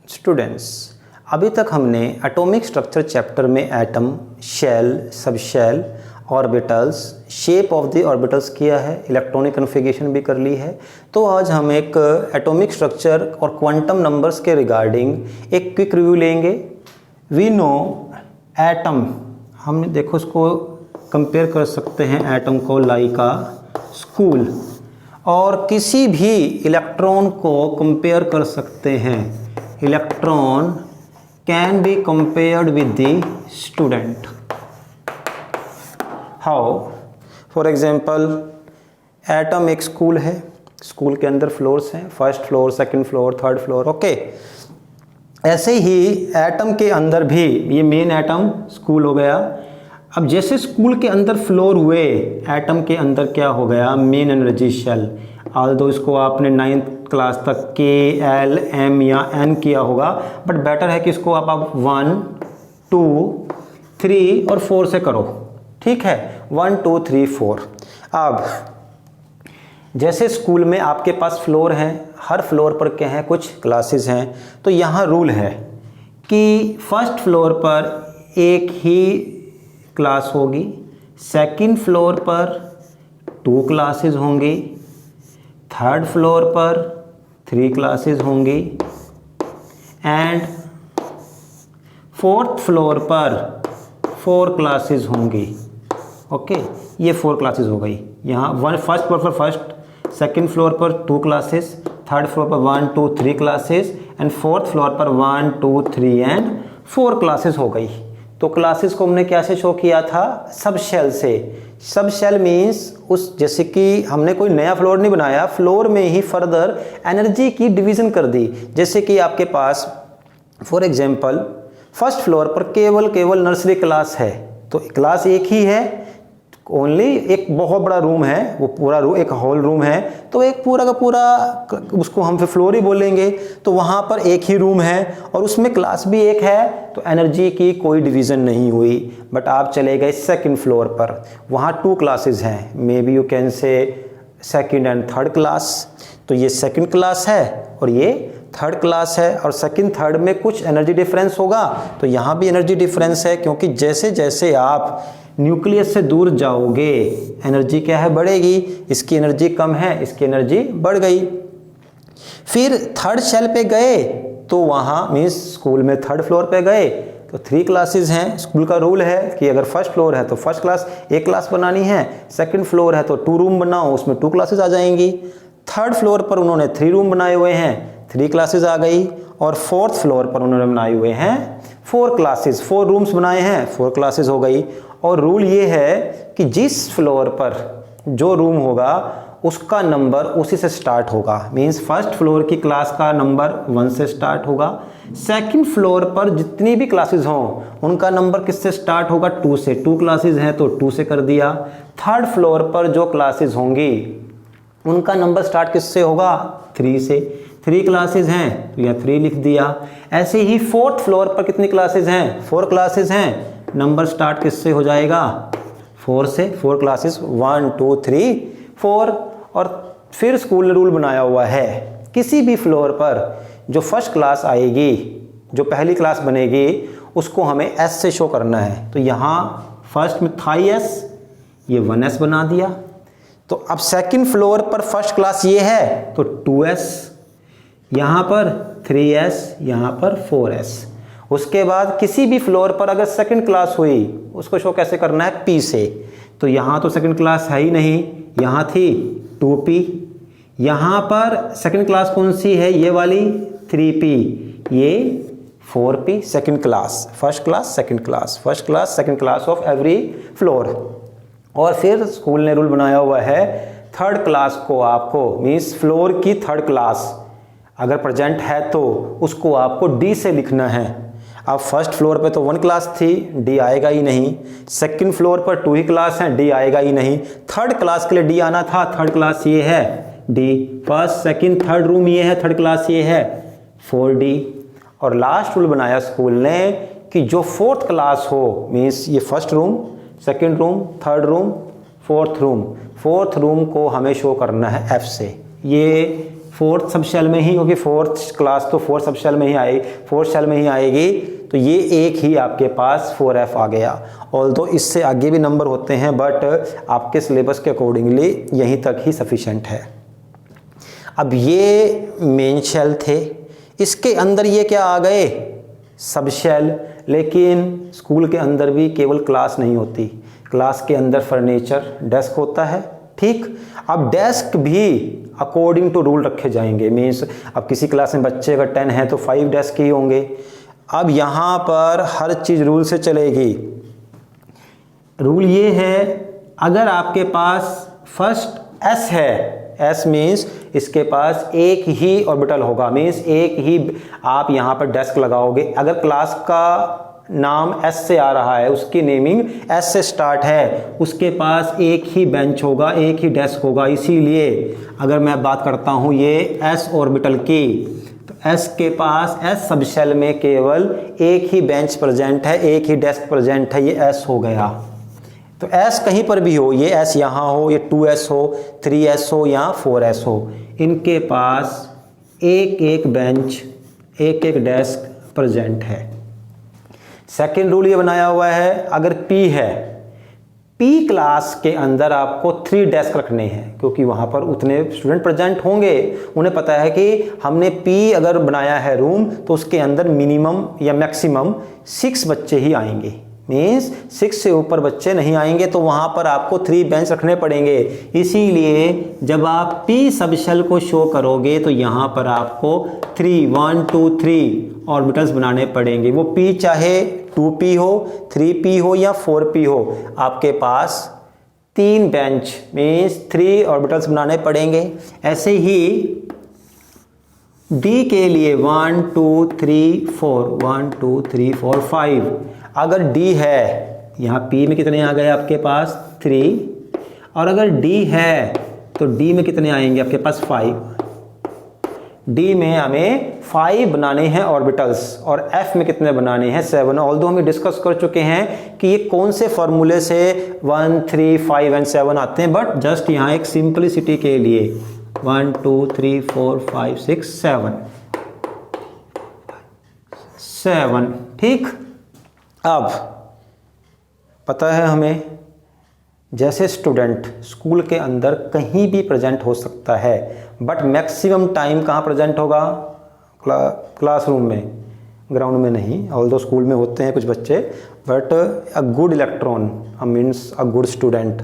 Students, अभी तक हमने एटॉमिक स्ट्रक्चर चैप्टर में एटम, शेल, सब shell, orbitals, shape of the orbitals किया है, इलेक्ट्रॉनिक कन्फिगरेशन भी कर ली है। तो आज हम एक एटॉमिक स्ट्रक्चर और क्वांटम नंबर्स के रिगार्डिंग एक क्विक रिव्यू लेंगे। वी नो एटम, हम देखो इसको कंपेयर कर सकते हैं एटम को लाइक अ स्कूल, और किसी भी इलेक्ट्रॉन को कंपेयर कर सकते हैं। Electron can be compared with the student. How? For example, atom एक स्कूल है, स्कूल के अंदर फ्लोर्स हैं, first floor, second floor, third floor, okay. ऐसे ही एटम के अंदर भी, ये मेन एटम स्कूल हो गया। अब जैसे स्कूल के अंदर फ्लोर हुए, एटम के अंदर क्या हो गया, मेन एनर्जी शेल। ऑल्दो इसको आपने 9th क्लास तक के, एल, एम या एन किया होगा, बट बेटर है कि इसको आप 1, 2, 3 और 4 से करो, ठीक है। 1, 2, 3, 4। अब जैसे स्कूल में आपके पास फ्लोर हैं, हर फ्लोर पर क्या है, कुछ क्लासेस हैं। तो यहाँ रूल है कि फर्स्ट फ्लोर पर एक ही क्लास होगी, सेकंड फ्लोर पर 2 क्लासेस होंगी, थर्ड फ्लोर पर 3 क्लासेस होंगी एंड फोर्थ फ्लोर पर 4 क्लासेस होंगी। ओके, ये 4 क्लासेस हो गई। यहाँ फर्स्ट फ्लोर पर फर्स्ट, सेकंड फ्लोर पर 2 क्लासेस, थर्ड फ्लोर पर 1, 2, 3 क्लासेस एंड फोर्थ फ्लोर पर 1, 2, 3 एंड 4 क्लासेस हो गई। तो क्लासेस को हमने क्या से शो किया था, सब शेल से। सब शेल मीन्स उस, जैसे कि हमने कोई नया फ्लोर नहीं बनाया, फ्लोर में ही फर्दर एनर्जी की डिवीज़न कर दी। जैसे कि आपके पास फॉर एग्जांपल फर्स्ट फ्लोर पर केवल नर्सरी क्लास है, तो क्लास एक ही है, ओनली एक बहुत बड़ा रूम है, वो पूरा रूम एक हॉल रूम है, तो एक पूरा का पूरा उसको हम फिर फ्लोर ही बोलेंगे। तो वहाँ पर एक ही रूम है और उसमें क्लास भी एक है, तो एनर्जी की कोई डिवीज़न नहीं हुई। बट आप चले गए सेकंड फ्लोर पर, वहाँ 2 क्लासेस हैं, may be you can say second and third class. तो ये सेकंड क्लास है और ये थर्ड क्लास है, और सेकंड थर्ड में कुछ एनर्जी डिफरेंस होगा। तो यहाँ भी एनर्जी डिफरेंस है, क्योंकि जैसे जैसे आप न्यूक्लियस से दूर जाओगे एनर्जी क्या है, बढ़ेगी। इसकी एनर्जी कम है, इसकी एनर्जी बढ़ गई। फिर थर्ड शेल पे गए तो वहाँ मीन्स स्कूल में थर्ड फ्लोर पे गए तो 3 क्लासेस हैं। स्कूल का रूल है कि अगर फर्स्ट फ्लोर है तो फर्स्ट क्लास एक क्लास बनानी है, सेकंड फ्लोर है तो 2 रूम बनाओ, उसमें 2 क्लासेस आ जाएंगी। थर्ड फ्लोर पर उन्होंने 3 रूम बनाए हुए हैं, 3 क्लासेस आ गई। और फोर्थ फ्लोर पर उन्होंने बनाए हुए हैं 4 क्लासेस, 4 रूम्स बनाए हैं, 4 क्लासेस हो गई। और रूल ये है कि जिस फ्लोर पर जो रूम होगा उसका नंबर उसी से स्टार्ट होगा। मींस फर्स्ट फ्लोर की क्लास का नंबर 1 से स्टार्ट होगा, सेकंड फ्लोर पर जितनी भी क्लासेस हों उनका नंबर किससे स्टार्ट होगा, 2 से। 2 क्लासेस हैं तो 2 से कर दिया। थर्ड फ्लोर पर जो क्लासेस होंगी उनका नंबर स्टार्ट किससे होगा, 3 से। 3 क्लासेस हैं तो यह 3 लिख दिया। ऐसे ही फोर्थ फ्लोर पर कितनी क्लासेस हैं, 4 क्लासेस हैं, नंबर स्टार्ट किससे हो जाएगा, 4 से। 4 क्लासेस, 1, 2, 3, 4। और फिर स्कूल ने रूल बनाया हुआ है, किसी भी फ्लोर पर जो फर्स्ट क्लास आएगी, जो पहली क्लास बनेगी, उसको हमें एस से शो करना है। तो यहाँ फर्स्ट में था एस, ये 1s बना दिया। तो अब सेकंड फ्लोर पर फर्स्ट क्लास ये है तो 2s, यहाँ पर 3s, यहाँ पर 4s। उसके बाद किसी भी फ्लोर पर अगर सेकंड क्लास हुई उसको शो कैसे करना है, p से। तो यहाँ तो सेकंड क्लास है ही नहीं, यहाँ थी 2p, यहाँ पर सेकंड क्लास कौन सी है, ये वाली 3p, ये 4p। Second class, first class, second class, first class, second class of every floor. और फिर स्कूल ने रूल बनाया हुआ है, थर्ड क्लास को आपको मीन्स फ्लोर की थर्ड क्लास अगर प्रेजेंट है तो उसको आपको डी से लिखना है। अब फर्स्ट फ्लोर पे तो 1 क्लास थी, डी आएगा ही नहीं। सेकंड फ्लोर पर 2 ही क्लास हैं, डी आएगा ही नहीं। थर्ड क्लास के लिए डी आना था, थर्ड क्लास ये है D. First, second, third room ये है, थर्ड क्लास ये है 4d। और लास्ट रूल बनाया स्कूल ने कि जो फोर्थ क्लास हो, मीन्स ये first room, second room, third room, fourth room को हमें शो करना है f से। ये फोर्थ सब शेल में ही, क्योंकि फोर्थ क्लास तो फोर्थ सब शेल में ही आएगी, फोर्थ शेल में ही आएगी, तो ये एक ही आपके पास 4F आ गया। ऑल्दो इससे आगे भी नंबर होते हैं, बट आपके सिलेबस के अकॉर्डिंगली यहीं तक ही सफिशेंट है। अब ये मेन शेल थे, इसके अंदर ये क्या आ गए, सब शेल। लेकिन स्कूल के अंदर भी केवल क्लास नहीं होती, क्लास के अंदर फर्नीचर, डेस्क होता है, ठीक। अब डेस्क भी अकॉर्डिंग टू रूल रखे जाएंगे, मीन्स अब किसी क्लास में बच्चे अगर 10 हैं तो 5 डेस्क ही होंगे। अब यहाँ पर हर चीज़ रूल से चलेगी। रूल ये है, अगर आपके पास फर्स्ट S है, S मीन्स इसके पास एक ही ऑर्बिटल होगा, मीन्स एक ही आप यहाँ पर डेस्क लगाओगे। अगर क्लास का नाम S से आ रहा है, उसकी नेमिंग S से स्टार्ट है, उसके पास एक ही बेंच होगा, एक ही डेस्क होगा। इसीलिए अगर मैं बात करता हूँ ये S ऑर्बिटल की, तो S के पास S सब शेल में केवल एक ही बेंच प्रेजेंट है, एक ही डेस्क प्रेजेंट है, ये S हो गया। तो S कहीं पर भी हो, ये S यहाँ हो, ये 2S हो, 3S हो या 4S हो, इनके पास एक एक बेंच, एक एक डेस्क प्रेजेंट है। सेकेंड रूल ये बनाया हुआ है, अगर P है, P क्लास के अंदर आपको 3 डेस्क रखने हैं, क्योंकि वहाँ पर उतने स्टूडेंट प्रेजेंट होंगे। उन्हें पता है कि हमने P अगर बनाया है रूम, तो उसके अंदर मिनिमम या मैक्सिमम 6 बच्चे ही आएंगे, मीन्स 6 से ऊपर बच्चे नहीं आएंगे, तो वहाँ पर आपको 3 बेंच रखने पड़ेंगे। इसीलिए जब आप P सब शेल को शो करोगे तो यहाँ पर आपको 1 2 3 ऑर्बिटल्स बनाने पड़ेंगे। वो P चाहे 2P हो, 3P हो या 4P हो, आपके पास 3 बेंच मीन्स 3 ऑर्बिटल्स बनाने पड़ेंगे। ऐसे ही D के लिए 1 2 3 4, 1 2 3 4 5। अगर D है, यहाँ P में कितने आ गए आपके पास 3, और अगर D है तो D में कितने आएंगे आपके पास 5। D में हमें 5 बनाने हैं ऑर्बिटल्स, और F में कितने बनाने हैं 7। ऑल्दो हम डिस्कस कर चुके हैं कि ये कौन से फॉर्मूले से 1 3 5 एंड 7 आते हैं, बट जस्ट यहाँ एक सिंपलिसिटी के लिए 1 2 3 4 5 6 7, ठीक। अब पता है हमें, जैसे स्टूडेंट स्कूल के अंदर कहीं भी प्रेजेंट हो सकता है, बट मैक्सिमम टाइम कहाँ प्रेजेंट होगा, क्लासरूम में, ग्राउंड में नहीं। ऑल्दो स्कूल में होते हैं कुछ बच्चे, but a good electron means a good student,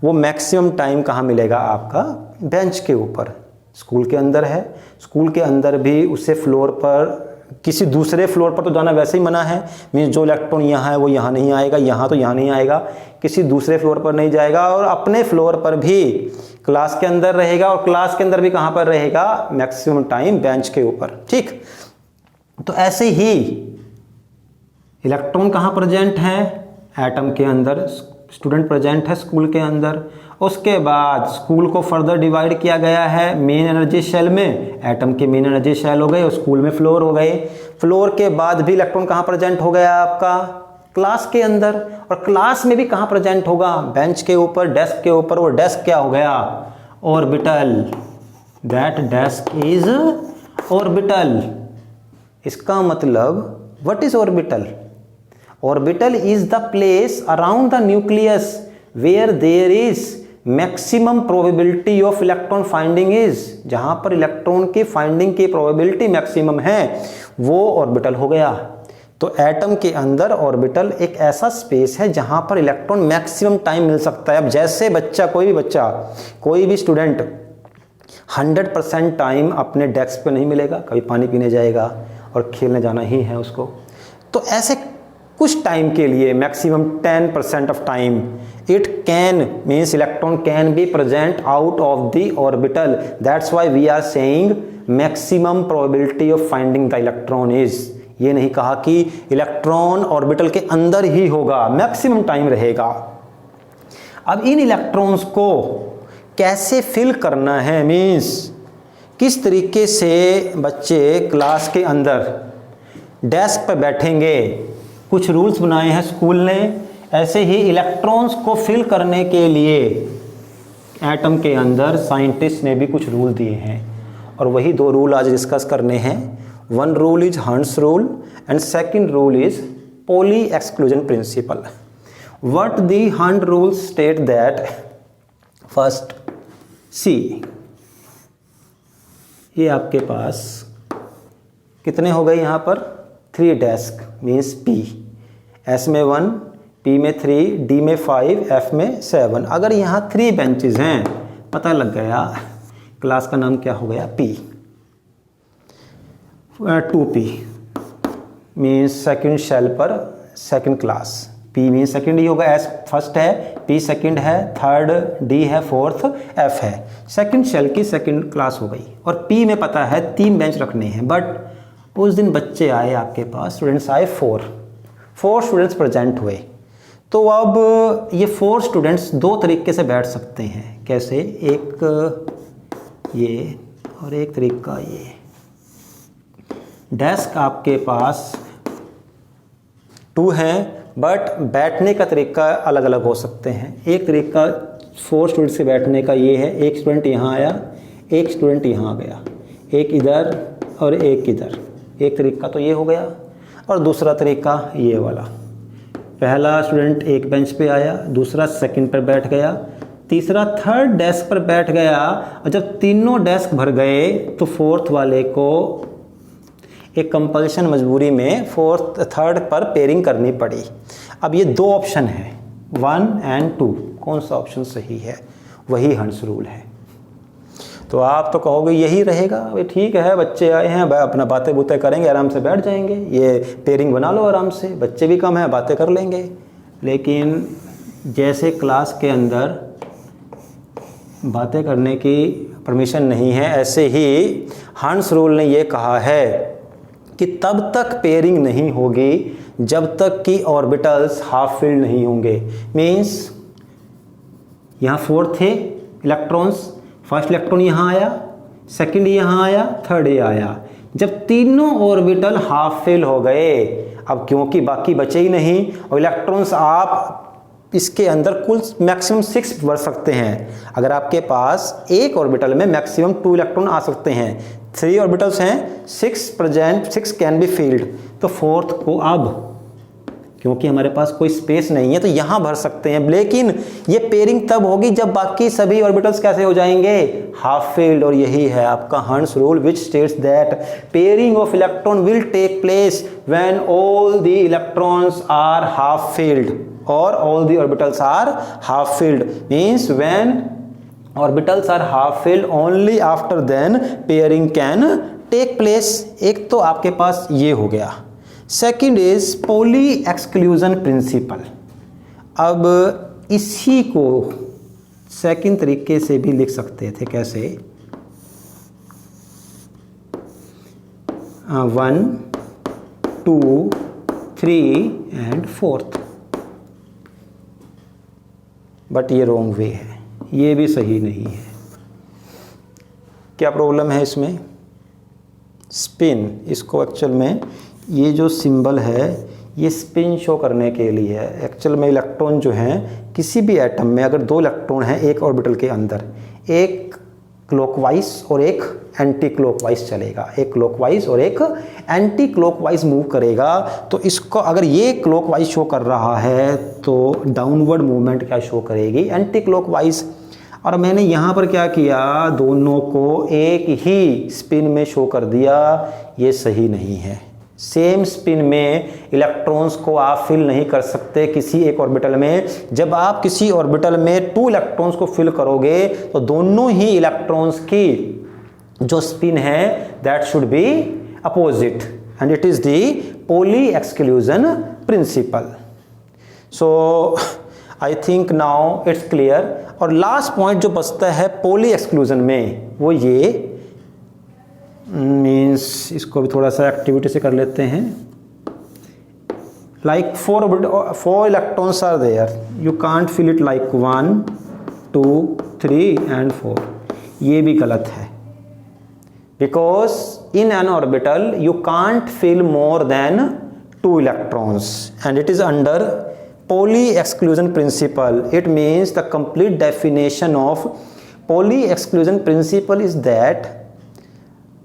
वो मैक्सिमम टाइम कहाँ मिलेगा आपका, बेंच के ऊपर। स्कूल के अंदर है, स्कूल के अंदर भी उसे फ्लोर पर, किसी दूसरे फ्लोर पर तो जाना वैसे ही मना है, मीन्स जो इलेक्ट्रॉन यहाँ है वो यहाँ नहीं आएगा, यहाँ तो यहाँ नहीं आएगा, किसी दूसरे फ्लोर पर नहीं जाएगा, और अपने फ्लोर पर भी क्लास के अंदर रहेगा, और क्लास के अंदर भी कहाँ पर रहेगा, मैक्सिमम टाइम बेंच के ऊपर, ठीक। तो ऐसे ही इलेक्ट्रॉन कहाँ प्रेजेंट है, एटम के अंदर स्टूडेंट प्रेजेंट है स्कूल के अंदर। उसके बाद स्कूल को फर्दर डिवाइड किया गया है मेन एनर्जी शेल में, एटम के मेन एनर्जी शेल हो गए और स्कूल में फ्लोर हो गए। फ्लोर के बाद भी इलेक्ट्रॉन कहाँ प्रेजेंट हो गया आपका, क्लास के अंदर, और क्लास में भी कहाँ प्रेजेंट होगा, बेंच के ऊपर, डेस्क के ऊपर। और डेस्क क्या हो गया, orbital, that desk is orbital. इसका मतलब what is orbital, orbital is the place around the nucleus where there is maximum probability of electron finding is, जहां पर इलेक्ट्रॉन की फाइंडिंग की प्रोबेबिलिटी मैक्सिमम है, वो ऑर्बिटल हो गया। तो एटम के अंदर ऑर्बिटल एक ऐसा स्पेस है जहां पर इलेक्ट्रॉन मैक्सिमम टाइम मिल सकता है। अब जैसे बच्चा, कोई भी स्टूडेंट 100% टाइम अपने डेस्क पे नहीं मिलेगा, कभी पानी पीने जाएगा और खेलने जाना ही है उसको, तो ऐसे कुछ टाइम के लिए, maximum 10% of time, it can means electron can be present out of the orbital. That's why we are saying maximum probability of finding the electron is. ये नहीं कहा कि इलेक्ट्रॉन ऑर्बिटल के अंदर ही होगा, मैक्सिमम टाइम रहेगा। अब इन इलेक्ट्रॉन्स को कैसे फिल करना है, मीन्स किस तरीके से बच्चे क्लास के अंदर डेस्क पर बैठेंगे, कुछ रूल्स बनाए हैं स्कूल ने। ऐसे ही इलेक्ट्रॉन्स को फिल करने के लिए एटम के अंदर साइंटिस्ट ने भी कुछ रूल दिए हैं, और वही दो रूल आज डिस्कस करने हैं। One rule is Hund's rule and second rule is Pauli exclusion principle. What the Hund rule state that first see, ये आपके पास कितने हो गए यहाँ पर 3 डेस्क मीन्स P, S में 1, P में 3, D में 5, F में 7। अगर यहाँ 3 बेंचेस हैं, पता लग गया क्लास का नाम क्या हो गया P। 2P means second shell पर second class, P means second ही होगा, S फर्स्ट है, P सेकंड है, थर्ड D है, फोर्थ F है। सेकंड शेल की सेकंड क्लास हो गई। और P में पता है 3 बेंच रखने हैं, बट उस दिन बच्चे आए आपके पास, स्टूडेंट्स आए 4 स्टूडेंट्स प्रेजेंट हुए। तो अब ये 4 स्टूडेंट्स 2 तरीके से बैठ सकते हैं। कैसे? एक ये और एक तरीका ये। डेस्क आपके पास 2 हैं, बट बैठने का तरीका अलग अलग हो सकते हैं। एक तरीका 4 स्टूडेंट्स के बैठने का ये है, एक स्टूडेंट यहाँ आया, एक स्टूडेंट यहाँ गया, एक इधर और एक इधर। एक तरीका तो ये हो गया, और दूसरा तरीका ये वाला। पहला स्टूडेंट एक बेंच पे आया, दूसरा सेकंड पर बैठ गया, तीसरा थर्ड डेस्क पर बैठ गया, और जब तीनों डेस्क भर गए तो फोर्थ वाले को एक कंपल्शन मजबूरी में थर्ड पर पेयरिंग करनी पड़ी। अब ये 2 ऑप्शन है 1 एंड 2, कौन सा ऑप्शन सही है? वही हंट्स रूल है। तो आप तो कहोगे यही रहेगा, भाई ठीक है, बच्चे आए हैं, अपना बातें बूतें करेंगे, आराम से बैठ जाएंगे, ये पेयरिंग बना लो आराम से, बच्चे भी कम हैं, बातें कर लेंगे। लेकिन जैसे क्लास के अंदर बातें करने की परमिशन नहीं है, ऐसे ही हंट्स रूल ने ये कहा है कि तब तक पेयरिंग नहीं होगी जब तक कि ऑर्बिटल्स हाफ फिल्ड नहीं होंगे। मीन्स यहाँ 4 थे इलेक्ट्रॉन्स, फर्स्ट इलेक्ट्रॉन यहाँ आया, सेकंड यहाँ आया, थर्ड ये आया। जब तीनों ऑर्बिटल हाफ फिल हो गए, अब क्योंकि बाकी बचे ही नहीं, और इलेक्ट्रॉन्स आप इसके अंदर कुल मैक्सिमम 6 भर सकते हैं। अगर आपके पास एक ऑर्बिटल में मैक्सिमम 2 इलेक्ट्रॉन आ सकते हैं, 3 ऑर्बिटल्स हैं, 6 कैन बी फील्ड, तो फोर्थ को अब क्योंकि हमारे पास कोई स्पेस नहीं है तो यहाँ भर सकते हैं। लेकिन ये पेयरिंग तब होगी जब बाकी सभी ऑर्बिटल्स कैसे हो जाएंगे? Half filled. और यही है आपका Hund's rule which states that pairing of electron will take place when all the electrons are half filled और all the orbitals are half filled. Means when orbitals are half filled only after then pairing can take place. एक तो आपके पास ये हो गया। Second is Pauli exclusion principle. अब इसी को सेकेंड तरीके से भी लिख सकते थे। कैसे? 1, 2, 3 एंड 4th। बट ये रॉन्ग वे है, ये भी सही नहीं है। क्या प्रॉब्लम है इसमें? स्पिन। इसको एक्चुअल में ये जो सिंबल है ये स्पिन शो करने के लिए है। एक्चुअल में इलेक्ट्रॉन जो हैं किसी भी एटम में अगर 2 इलेक्ट्रॉन हैं एक ऑर्बिटल के अंदर, एक क्लॉकवाइज और एक एंटी क्लॉकवाइज चलेगा, एक क्लॉकवाइज और एक एंटी क्लॉकवाइज मूव करेगा। तो इसको अगर ये क्लॉकवाइज शो कर रहा है तो डाउनवर्ड मूवमेंट क्या शो करेगी? Anti clockwise. और मैंने यहाँ पर क्या किया, दोनों को एक ही स्पिन में शो कर दिया। ये सही नहीं है। सेम स्पिन में इलेक्ट्रॉन्स को आप फिल नहीं कर सकते किसी एक ऑर्बिटल में। जब आप किसी ऑर्बिटल में 2 इलेक्ट्रॉन्स को फिल करोगे तो दोनों ही इलेक्ट्रॉन्स की जो स्पिन है that should be opposite and it is the poly exclusion principal. So I think now it's clear. और लास्ट पॉइंट जो बचता है पॉली एक्सक्लूजन में वो ये मीन्स, इसको भी थोड़ा सा एक्टिविटी से कर लेते हैं। Like 4 electrons are there, you can't fill it like 1, 2, 3 and 4। ये भी गलत है, because in an orbital you can't fill more than 2 electrons and it is under Pauli exclusion principle. It means the complete definition of Pauli exclusion principle is that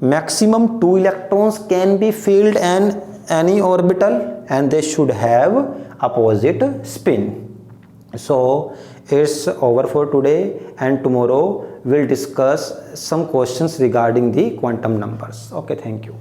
maximum 2 electrons can be filled in any orbital and they should have opposite spin. So it's over for today, and tomorrow we'll discuss some questions regarding the quantum numbers. Okay, thank you.